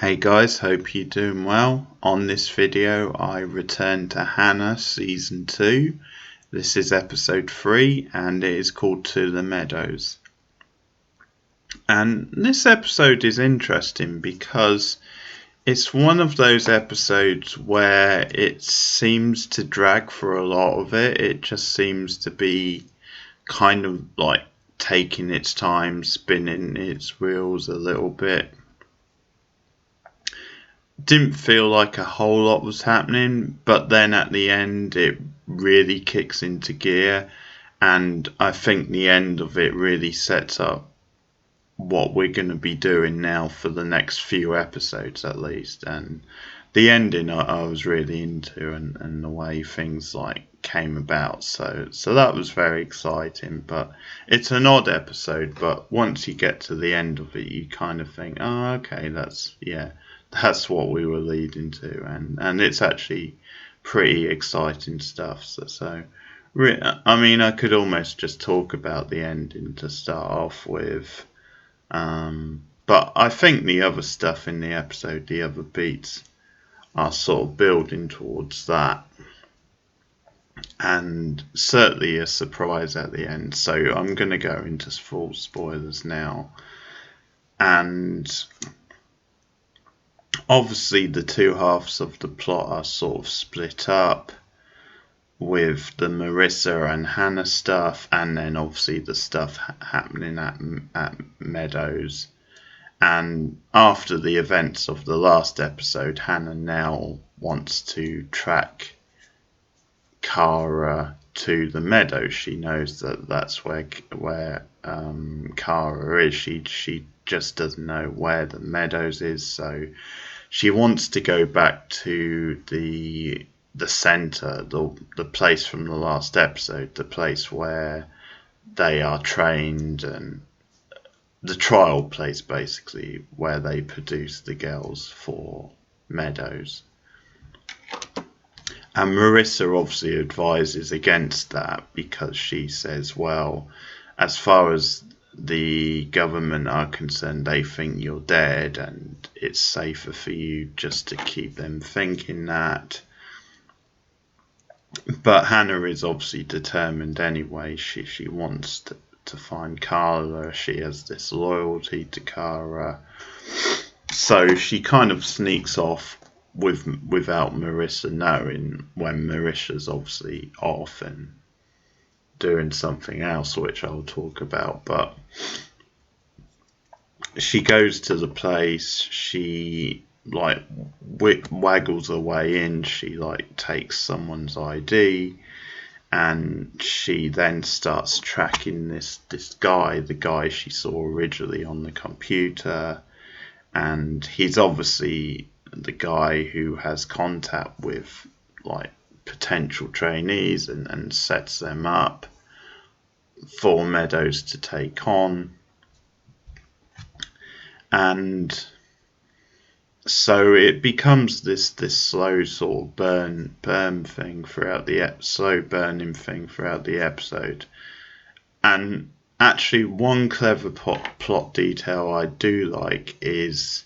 Hey guys, hope you're doing well. On this video I return to Hanna Season 2. This is episode 3 and it is called To the Meadows. And this episode is interesting because it's one of those episodes where it seems to drag for a lot of it. It just seems to be kind of like taking its time, spinning its wheels a little bit. Didn't feel like a whole lot was happening, but then at the end it really kicks into gear, and I think the end of it really sets up what we're going to be doing now for the next few episodes at least. And the ending I was really into, and the way things like came about, so that was very exciting. But it's an odd episode, but once you get to the end of it you kind of think, oh okay, that's what we were leading to, and it's actually pretty exciting stuff. I mean, I could almost just talk about the ending to start off with, but I think the other stuff in the episode, the other beats, are sort of building towards that, and certainly a surprise at the end. So I'm going to go into full spoilers now, and obviously the two halves of the plot are sort of split up, with the Marissa and Hanna stuff, and then obviously the stuff happening at Meadows. And after the events of the last episode, Hanna now wants to track Kara to the Meadows. She knows that that's where Kara is. She just doesn't know where the Meadows is, so she wants to go back to the center, the place from the last episode, the place where they are trained, and the trial place basically, where they produce the girls for Meadows. And Marissa obviously advises against that, because she says, well, as far as the government are concerned, they think you're dead, and it's safer for you just to keep them thinking that. But Hanna is obviously determined anyway. She wants to find Kara. She has this loyalty to Kara, so she kind of sneaks off without Marissa knowing, when Marissa's obviously off and doing something else, which I'll talk about. But she goes to the place, she like waggles her way in, she like takes someone's ID, and she then starts tracking this guy, the guy she saw originally on the computer, and he's obviously the guy who has contact with like potential trainees, and sets them up for Meadows to take on. And so it becomes this slow sort of burning thing throughout the episode. And actually, one clever plot detail I do like is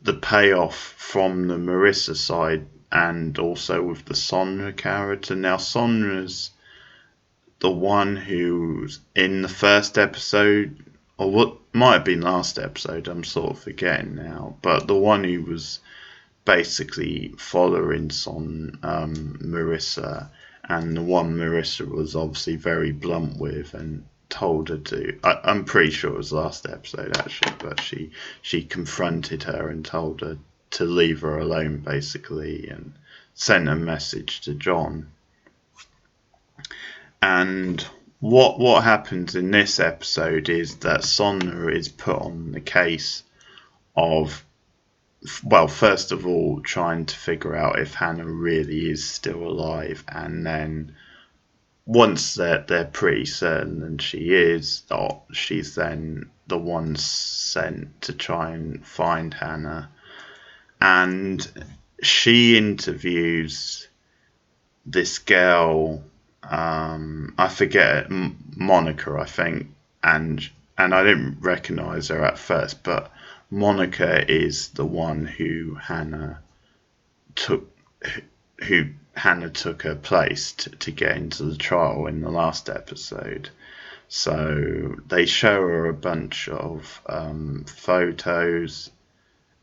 the payoff from the Marissa side, and also with the Sondra character. Now, Sondra's the one who's in the first episode, or what might have been last episode, I'm sort of forgetting now, but the one who was basically following Marissa, and the one Marissa was obviously very blunt with and told her to, I'm pretty sure it was last episode actually, but she confronted her and told her to leave her alone basically, and sent a message to John. And what happens in this episode is that Sondra is put on the case of, well, first of all, trying to figure out if Hanna really is still alive, and then once they're pretty certain and she is, she's then the one sent to try and find Hanna, and she interviews this girl, I forget, Monica I think, and I didn't recognise her at first, but Monica is the one who took Hanna took her place to get into the trial in the last episode. So they show her a bunch of photos,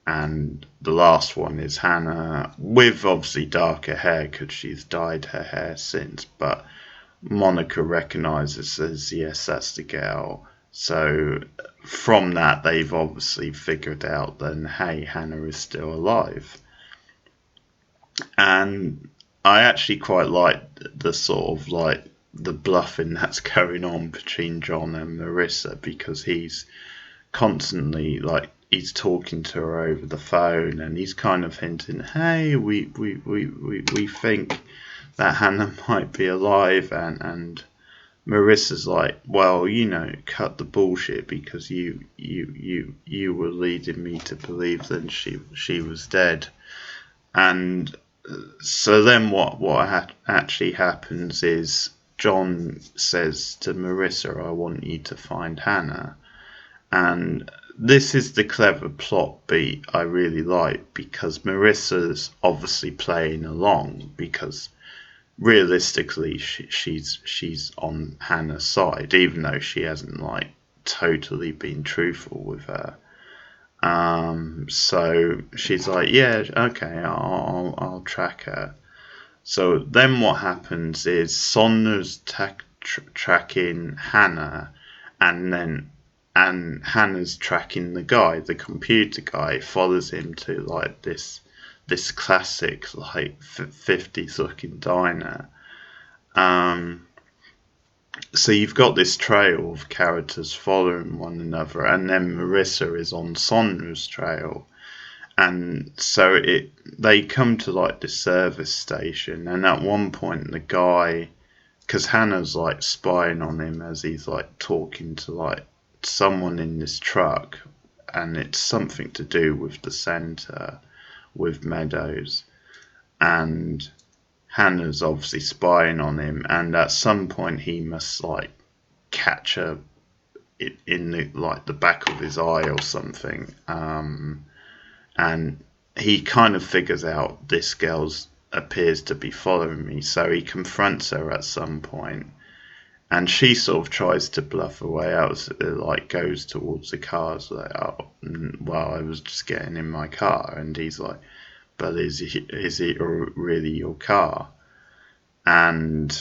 and the last one is Hanna with obviously darker hair because she's dyed her hair since, but Monica recognises, says, yes, that's the girl. So from that, they've obviously figured out then, hey, Hanna is still alive. And I actually quite like the sort of like the bluffing that's going on between John and Marissa, because he's constantly like, he's talking to her over the phone, and he's kind of hinting, hey, we think that Hanna might be alive, and Marissa's like, well, cut the bullshit, because you were leading me to believe that she was dead. And so then what actually happens is John says to Marissa, I want you to find Hanna. And this is the clever plot beat I really like, because Marissa's obviously playing along, because realistically she's on Hanna's side, even though she hasn't like totally been truthful with her. So she's like, yeah, okay, I'll track her. So then what happens is Sondra's tracking Hanna, and Hanna's tracking the computer guy, follows him to like this classic like 50s looking diner. So you've got this trail of characters following one another, and then Marissa is on Sondra's trail. And so they come to like the service station, and at one point the guy, because Hanna's like spying on him as he's like talking to like someone in this truck, and it's something to do with the centre with Meadows, and Hanna's obviously spying on him, and at some point he must like catch her in the back of his eye or something, and he kind of figures out this girl appears to be following me, so he confronts her at some point, and she sort of tries to bluff her way out, like goes towards the cars, like, oh, well, I was just getting in my car, and he's like, but is it really your car? And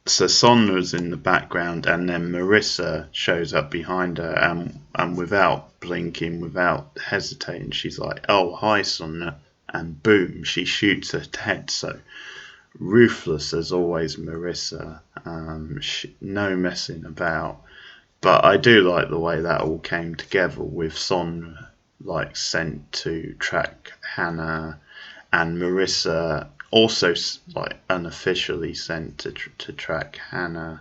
so Sondra's in the background, and then Marissa shows up behind her, and without blinking, without hesitating, she's like, oh, hi, Sondra, and boom, she shoots her dead. So ruthless as always, Marissa, no messing about. But I do like the way that all came together, with Sondra like sent to track Hanna, and Marissa also like unofficially sent to track Hanna,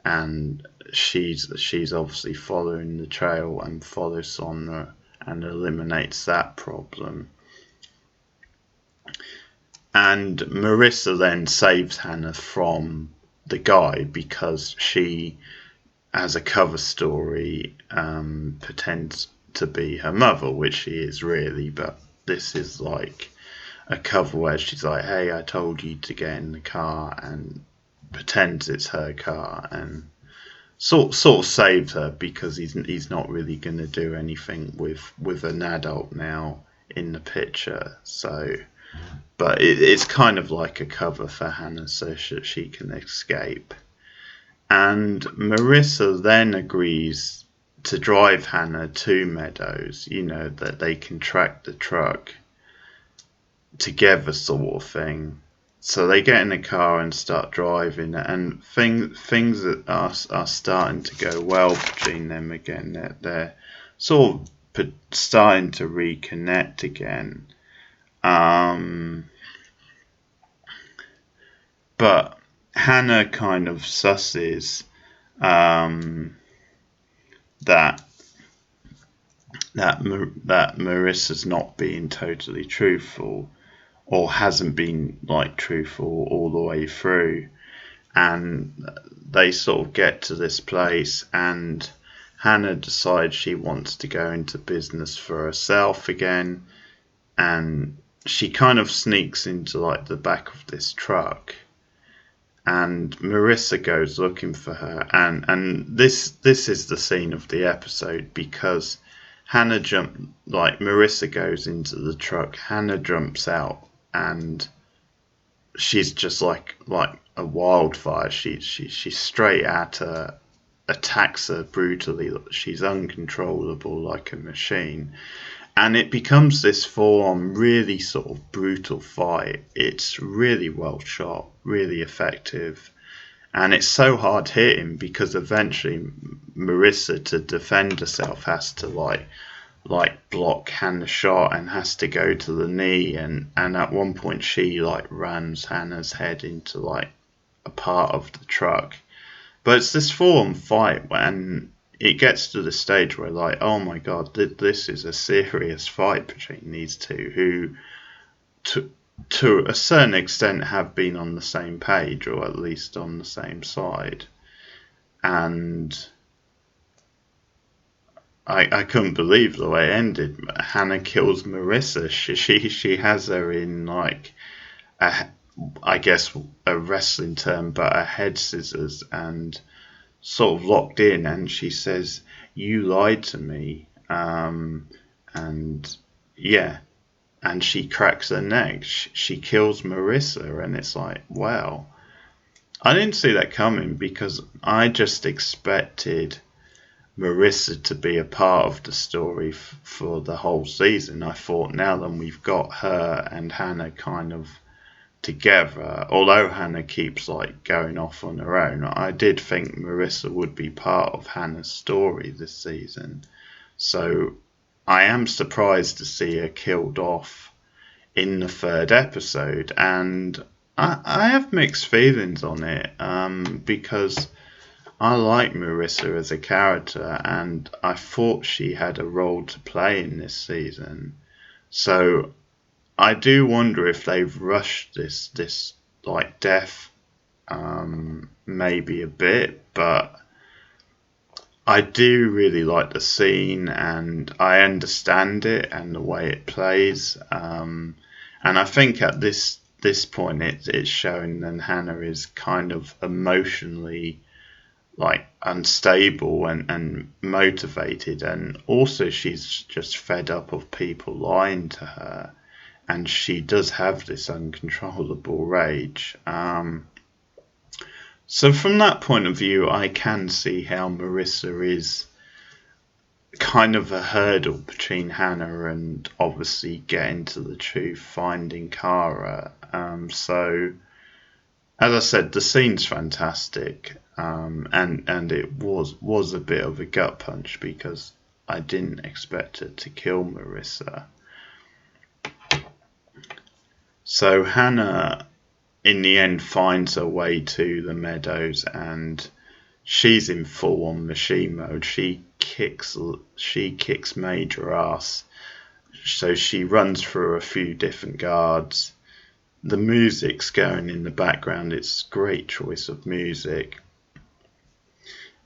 and she's obviously following the trail and follows Sondra and eliminates that problem. And Marissa then saves Hanna from the guy, because she, as a cover story, pretends to be her mother, which she is really, but this is like a cover where she's like, hey, I told you to get in the car, and pretends it's her car, and sort of saved her, because he's not really going to do anything with an adult now in the picture. So, but it's kind of like a cover for Hanna, so she can escape. And Marissa then agrees to drive Hanna to Meadows, that they can track the truck together, sort of thing. So they get in the car and start driving, and things are starting to go well between them again. They're sort of starting to reconnect again. But Hanna kind of susses that Marissa's not being totally truthful, or hasn't been like truthful all the way through, and they sort of get to this place, and Hanna decides she wants to go into business for herself again, and she kind of sneaks into like the back of this truck, and Marissa goes looking for her, and this is the scene of the episode, because Marissa goes into the truck, Hanna jumps out, and she's just like a wildfire. She's straight at her, attacks her brutally. She's uncontrollable like a machine. And it becomes this full-on, really sort of brutal fight. It's really well shot, really effective. And it's so hard hitting because eventually Marissa, to defend herself, has to block Hanna's shot and has to go to the knee. And at one point she rams Hanna's head into a part of the truck. But it's this full-on fight when it gets to the stage where oh my god, this is a serious fight between these two, who to a certain extent have been on the same page, or at least on the same side. And I couldn't believe the way it ended. Hanna kills Marissa. She has her in I guess a wrestling term, but a head scissors, and sort of locked in, and she says, "You lied to me," and yeah, and she cracks her neck. She kills Marissa, and it's like, wow. I didn't see that coming, because I just expected Marissa to be a part of the story for the whole season. I thought, now then we've got her and Hanna kind of together, although Hanna keeps going off on her own, I did think Marissa would be part of Hanna's story this season. So I am surprised to see her killed off in the third episode, and I have mixed feelings on it, because I like Marissa as a character, and I thought she had a role to play in this season. So I do wonder if they've rushed this death, maybe a bit, but I do really like the scene, and I understand it and the way it plays. And I think at this point it's showing that Hanna is kind of emotionally unstable and motivated, and also she's just fed up of people lying to her. And she does have this uncontrollable rage. So from that point of view, I can see how Marissa is kind of a hurdle between Hanna and obviously getting to the truth, finding Kara. So, as I said, the scene's fantastic. And it was a bit of a gut punch, because I didn't expect her to kill Marissa. So Hanna, in the end, finds her way to the Meadows, and she's in full-on machine mode. She kicks major ass. So she runs through a few different guards. The music's going in the background. It's a great choice of music.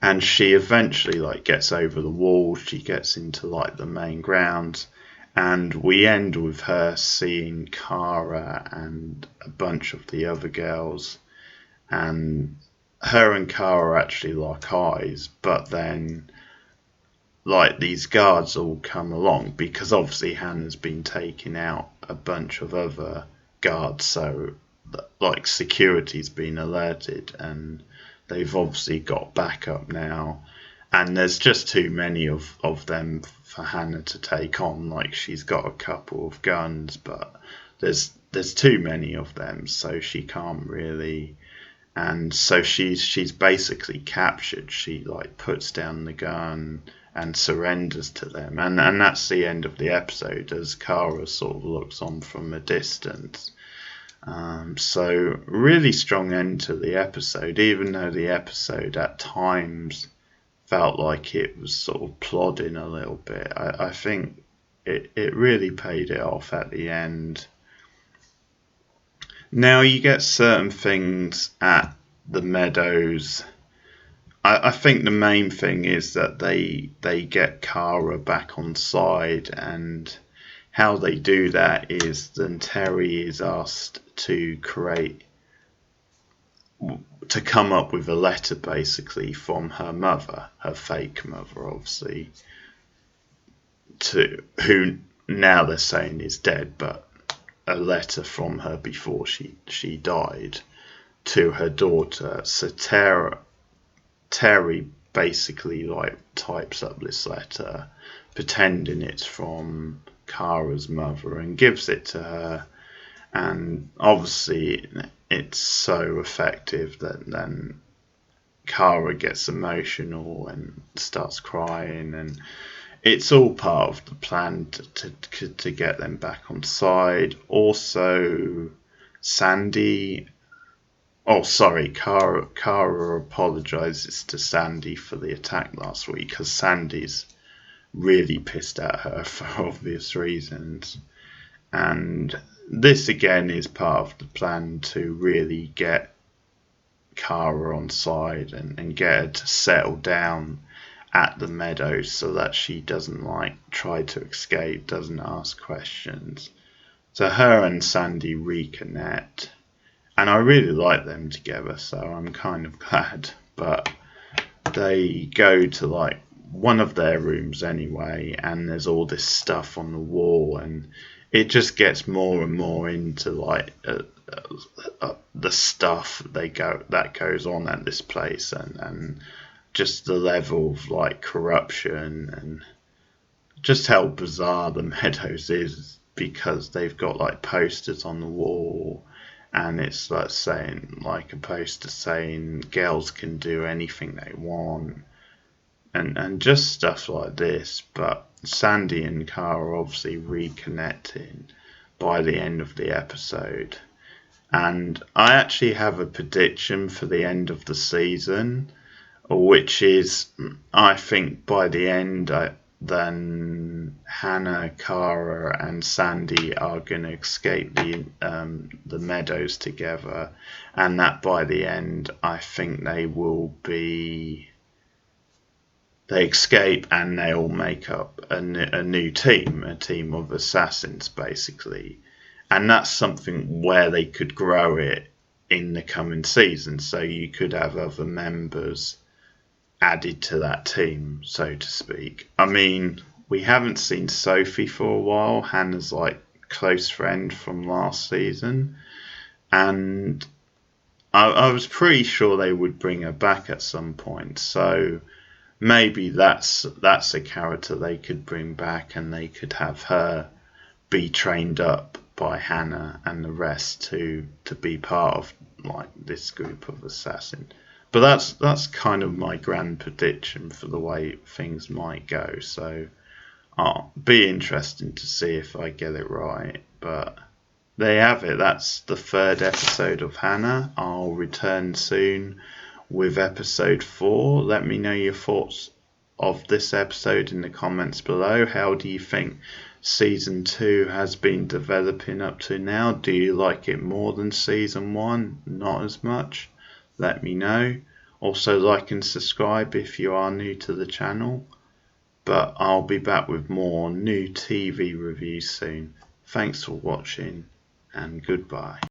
And she eventually gets over the wall. She gets into the main grounds. And we end with her seeing Kara and a bunch of the other girls, and her and Kara actually lock eyes, but then these guards all come along, because obviously Hanna's been taking out a bunch of other guards, so security's been alerted, and they've obviously got backup now. And there's just too many of them for Hanna to take on. She's got a couple of guns, but there's too many of them, so she can't really. And so she's basically captured. She puts down the gun and surrenders to them. And that's the end of the episode, as Kara sort of looks on from a distance. So really strong end to the episode, even though the episode at times felt like it was sort of plodding a little bit. I think it really paid it off at the end. Now you get certain things at the Meadows I think the main thing is that they get Kara back on side, and how they do that is then Terry is asked to come up with a letter basically from her mother, her fake mother obviously, to who now they're saying is dead, but a letter from her before she died to her daughter. So Terry basically like types up this letter pretending it's from Kara's mother and gives it to her, and obviously it's so effective that then Kara gets emotional and starts crying, and it's all part of the plan to get them back on side. Also, Kara apologises to Sandy for the attack last week because Sandy's really pissed at her for obvious reasons. And this again is part of the plan to really get Kara on side and get her to settle down at the Meadows so that she doesn't try to escape, doesn't ask questions. So her and Sandy reconnect. And I really like them together, so I'm kind of glad. But they go to one of their rooms anyway, and there's all this stuff on the wall, and it just gets more and more into the stuff that goes on at this place, and just the level of corruption and just how bizarre the Meadows is, because they've got posters on the wall. And it's saying a poster saying girls can do anything they want, and just stuff like this. But Sandy and Kara obviously reconnecting by the end of the episode. And I actually have a prediction for the end of the season, which is I think by the end then Hanna, Kara and Sandy are going to escape the Meadows together, and that by the end I think they escape and they'll make up a new team, a team of assassins basically, and that's something where they could grow it in the coming season, so you could have other members added to that team, so to speak. I mean, we haven't seen Sophie for a while, Hannah's close friend from last season, and I was pretty sure they would bring her back at some point, so maybe that's a character they could bring back, and they could have her be trained up by Hanna and the rest to be part of this group of assassins. But that's kind of my grand prediction for the way things might go. So it'll be interesting to see if I get it right. But there you have it. That's the third episode of Hanna. I'll return soon with episode 4. Let me know your thoughts of this episode in the comments below. How do you think season 2 has been developing up to now? Do you like it more than season 1? Not as much? Let me know. Also like and subscribe if you are new to the channel. But I'll be back with more new TV reviews soon. Thanks for watching and goodbye.